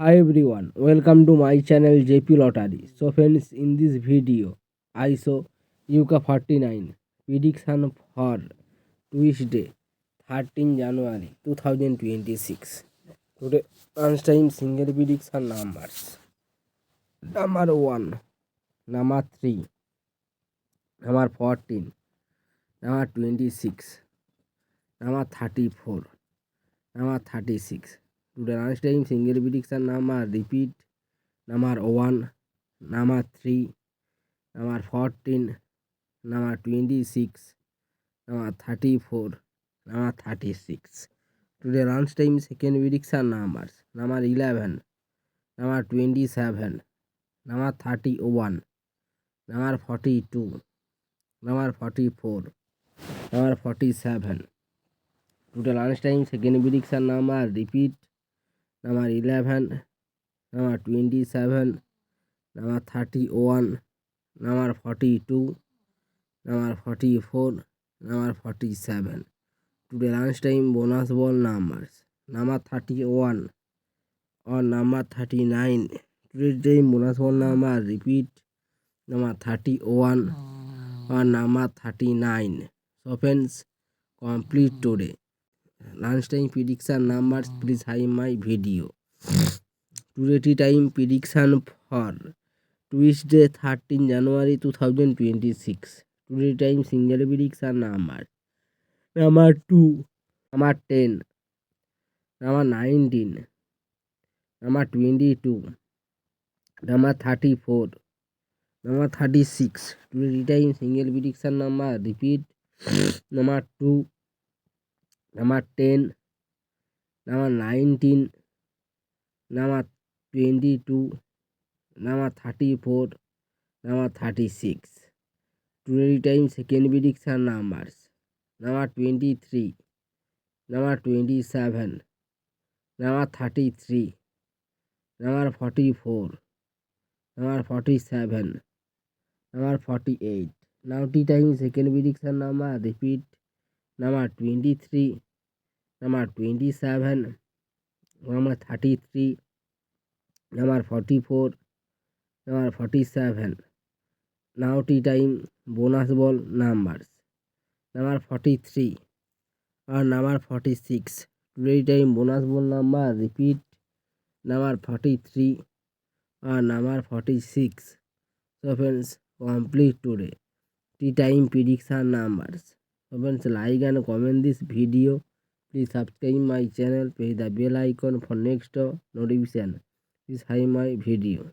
Hi everyone, welcome to my channel JP Lottery. So friends, in this video, I saw UK 49 prediction for Tuesday, 13 January 2026. Today, lunchtime single prediction numbers. Number 1, number 3, number 14, number 26, number 34, number 36. Today, lunchtime single prediction number repeat. Number 1, number 3, number 14, number 26, number 34, number 36. Today lunchtime second prediction numbers. Number 11, number 27, number 31, number 42, number 44, number 47. Today lunchtime second prediction number repeat. Number 11, number 27, number 31, number 42, number 44, number 47. Today lunchtime bonus ball numbers. Number 31 or number 39. Today time bonus ball number repeat. Number 31 or number 39. So friends, complete today. Lunchtime prediction numbers, please hide my video. Today time prediction for Tuesday 13 January 2026. Today time single prediction number. Number 2, number 10, number 19, number 22, number 34, number 36. Today time single prediction number repeat. Number 2, number 10, number 19, number 22, number 34, number 36. Today time second prediction numbers. Number 23, number 27, number 33, number 44, number 47, number 48. Now tea time second prediction number repeat. Number 23, number 27, number 33, number 44, number 47. Now tea time bonus ball numbers. Number 43 or number 46. Today time bonus ball number repeat. Number 43 or number 46. So friends, complete today. Tea time prediction numbers. So friends, like and comment this video. Please subscribe my channel. Press the bell icon for next notification. Please hide my video.